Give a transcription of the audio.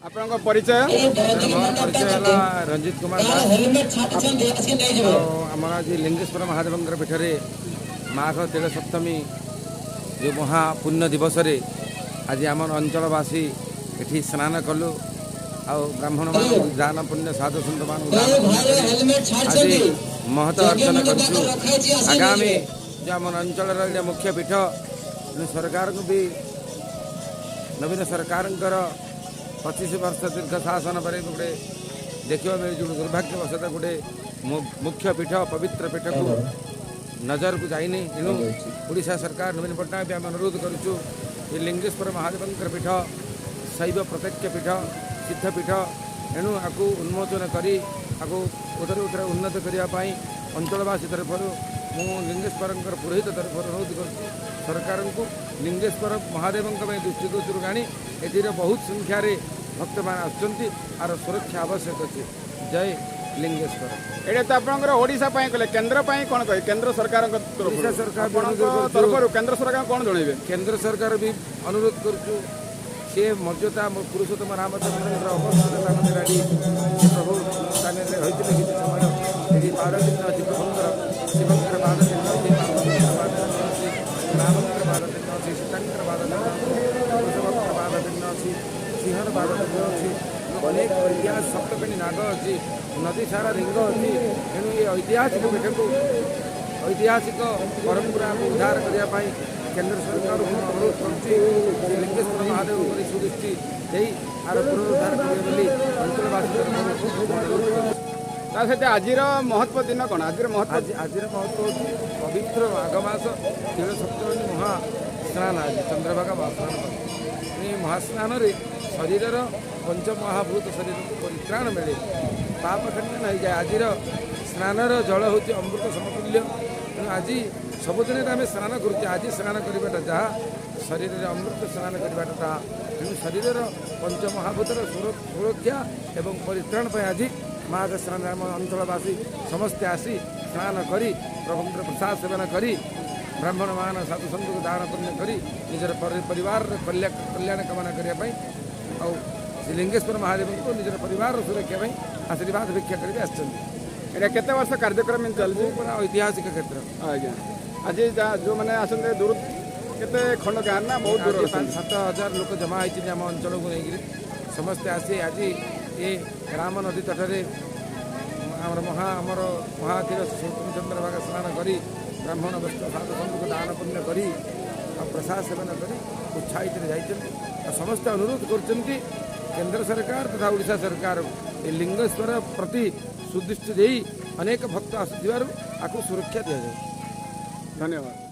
ଆପଣଙ୍କ ପରିଚୟ? ମୋର ପରିଚୟ ହେଲା ରଞ୍ଜିତ କୁମାର ଦାସ। ଆମର ଆଜି ଲିଙ୍ଗେଶ୍ୱର ମହାଦେବଙ୍କର ପୀଠରେ ମାଘ ତେର ସପ୍ତମୀ ଯେଉଁ ମହାପୁଣ୍ୟ ଦିବସରେ ଆଜି ଆମର ଅଞ୍ଚଳବାସୀ ଏଠି ସ୍ନାନ କଲୁ। ଆଉ ବ୍ରାହ୍ମଣମାନଙ୍କୁ ଦାନ ପୁଣ୍ୟ ସାଧୁ ସନ୍ତମାନଙ୍କୁ ଦାନ ପୁଣ୍ୟ କରି ଆଜି ମହତ ଅର୍ଜନ କରୁଛୁ। ଆଗାମୀ ଯେଉଁ ଆମର ଅଞ୍ଚଳର ଏଇଟା ମୁଖ୍ୟ ପୀଠ ସରକାରଙ୍କୁ ବି ନବୀନ ସରକାରଙ୍କର 25 ବର୍ଷ ଦୀର୍ଘ ଶାସନ ପରେ ଗୋଟେ ଦେଖିବା ମିଳୁଛି। ଦୁର୍ଭାଗ୍ୟବଶତଃ ଗୋଟେ ମୁଖ୍ୟ ପୀଠ ପବିତ୍ର ପୀଠକୁ ନଜରକୁ ଯାଇନି। ଏଣୁ ଓଡ଼ିଶା ସରକାର ନବୀନ ପଟ୍ଟନାୟକ ଆମେ ଅନୁରୋଧ କରୁଛୁ ଏ ଲିଙ୍ଗେଶ୍ୱର ମହାଦେବଙ୍କର ପୀଠ ଶୈବ ପ୍ରତ୍ୟକ୍ଷ ପୀଠ ସିଦ୍ଧପୀଠ। ଏଣୁ ଆକୁ ଉନ୍ମୋଚନ କରି ଆକୁ ଉତ୍ତର ଉନ୍ନତ କରିବା ପାଇଁ ଅଞ୍ଚଳବାସୀ ତରଫରୁ ମୁଁ ଲିଙ୍ଗେଶ୍ୱରଙ୍କର ପୁରୋହିତ ତରଫରୁ ଅନୁରୋଧ କରୁଛି ସରକାରଙ୍କୁ ଲିଙ୍ଗେଶ୍ୱର ମହାଦେବଙ୍କ ପାଇଁ ଦୃଷ୍ଟିଗୋଚରକୁ ଆଣି ଏଥିରେ ବହୁତ ସଂଖ୍ୟାରେ ଭକ୍ତମାନେ ଆସୁଛନ୍ତି। ଆର ସୁରକ୍ଷା ଆବଶ୍ୟକ ଅଛି। ଜୟ ଲିଙ୍ଗେଶ୍ୱର। ଏଇଟା ତ ଆପଣଙ୍କର ଓଡ଼ିଶା ପାଇଁ କହିଲେ, କେନ୍ଦ୍ର ପାଇଁ କ'ଣ କହିବେ? କେନ୍ଦ୍ର ସରକାରଙ୍କ ଓଡ଼ିଶା ସରକାର ତରଫରୁ କେନ୍ଦ୍ର ସରକାର କ'ଣ ଜଣାଇବେ? କେନ୍ଦ୍ର ସରକାର ବି ଅନୁରୋଧ କରୁଛୁ ସେ ମର୍ଯ୍ୟାଦା ପୁରୁଷୋତ୍ତମ ରାମଚନ୍ଦ୍ରଙ୍କର ଅବସ୍ଥାନ ସ୍ଥାନରେ ଆଣି ପ୍ରଭୁ ସ୍ଥାନରେ ରହିଥିଲେ କିଛି ସମୟ ଏଠି 12 ଦିନ ଅଛି ପ୍ରଭୁଙ୍କର ଶିବଙ୍କର 12 ଦିନ ଅଛି, ପାର୍ବତୀଙ୍କର 12 ଦିନ ଅଛି, ରାମଙ୍କର 12 ଦିନ ଅଛି, ସୀତାଙ୍କର 12 ଦିନ ଅଛି, ବୃଷଭଙ୍କର 12 ଦିନ ଅଛି, ସିଂହର 12 ଦିନ ଅଛି। ଅନେକ ଇତିହାସ ସପ୍ତପେଣି ନାଗ ଅଛି, ନଦୀ ସାରା ଲିଙ୍ଗ ଅଛି। ତେଣୁ ଏ ଐତିହାସିକ ପୀଠକୁ ଐତିହାସିକ ପରମ୍ପରାକୁ ଉଦ୍ଧାର କରିବା ପାଇଁ କେନ୍ଦ୍ର ସରକାରଙ୍କୁ ଅନୁରୋଧ କରୁଛି ଯେ ଲିଙ୍ଗେଶ୍ୱର ମହାଦେବ ଉପରେ ସୁଦୃଷ୍ଟି ଦେଇ ଆର ପୁନରୁଦ୍ଧାର କରିବେ ବୋଲି ଅଞ୍ଚଳବାସୀ ତା ସହିତ ଆଜିର ମହତ୍ଵ ଦିନ କ'ଣ? ଆଜିର ମହତ୍ଵ ହେଉଛି ପବିତ୍ର ମାଘ ମାସ ତେର ସପ୍ତମୀ ମହାସ୍ନାନ। ଆଜି ଚନ୍ଦ୍ରଭାଗା ମହାସ୍ନାନ। ଏହି ମହାସ୍ନାନରେ ଶରୀରର ପଞ୍ଚମହାଭୂତ ଶରୀରକୁ ପରିତ୍ରାଣ ମିଳେ, ପାପ ଖଣ୍ଡନ ହୋଇଯାଏ। ଆଜିର ସ୍ନାନର ଜଳ ହେଉଛି ଅମୃତ ସମତୁଲ୍ୟ। ତେଣୁ ଆଜି ସବୁଦିନରେ ଆମେ ସ୍ନାନ କରୁଛେ, ଆଜି ସ୍ନାନ କରିବାଟା ଯାହା ଶରୀରରେ ଅମୃତ ସ୍ନାନ କରିବାଟା ତାହା। ତେଣୁ ଶରୀରର ପଞ୍ଚମହାଭୂତର ସୁରକ୍ଷା ଏବଂ ପରିତ୍ରାଣ ପାଇଁ ଆଜି ମାଘ ସ୍ନାନ ଆମ ଅଞ୍ଚଳବାସୀ ସମସ୍ତେ ଆସି ସ୍ନାନ କରି ପ୍ରଭୁଙ୍କର ପ୍ରସାଦ ସେବନ କରି ବ୍ରାହ୍ମଣମାନ ସାଧୁସନ୍ଥଙ୍କୁ ଦାନ ପୁଣ୍ୟ କରି ନିଜର ପରିବାରର କଲ୍ୟାଣ କାମନା କରିବା ପାଇଁ ଆଉ ଶ୍ରୀ ଲିଙ୍ଗେଶ୍ୱର ମହାଦେବଙ୍କୁ ନିଜର ପରିବାରର ସୁରକ୍ଷା ପାଇଁ ଆଶୀର୍ବାଦ ଭିକ୍ଷା କରିକି ଆସିଛନ୍ତି। ଏଇଟା କେତେ ବର୍ଷ କାର୍ଯ୍ୟକ୍ରମ ଚାଲିଛି? ପୁରା ଐତିହାସିକ କ୍ଷେତ୍ର। ଆଜ୍ଞା। ଆଜି ଯେଉଁମାନେ ଆସନ୍ତି ଦୂର କେତେ ଖଣ୍ଡ ଗାଁ ନା ବହୁତ ଦୂର 5-7 ହଜାର ଲୋକ ଜମା ହେଇଛନ୍ତି ଆମ ଅଞ୍ଚଳକୁ ନେଇକରି ସମସ୍ତେ ଆସି ଆଜି ଏ ରାମ ନଦୀ ତଟରେ ଆମର ମହାତୀର ଚନ୍ଦ୍ରଭାଗା ସ୍ନାନ କରି ବ୍ରାହ୍ମଣ ବସ୍ତ୍ର ସାଧୁସନ୍ଥଙ୍କୁ ଦାନ ପୁଣ୍ୟ କରି ଆଉ ପ୍ରସାଦ ସେବନ କରି ଉତ୍ସାହିତରେ ଯାଇଛନ୍ତି। ଆଉ ସମସ୍ତେ ଅନୁରୋଧ କରୁଛନ୍ତି କେନ୍ଦ୍ର ସରକାର ତଥା ଓଡ଼ିଶା ସରକାର ଏ ଲିଙ୍ଗେଶ୍ୱର ପ୍ରତି ସୁଦୃଷ୍ଟି ଦେଇ ଅନେକ ଭକ୍ତ ଆସୁଥିବାରୁ ଆକୁ ସୁରକ୍ଷା ଦିଆଯାଉ। ଧନ୍ୟବାଦ।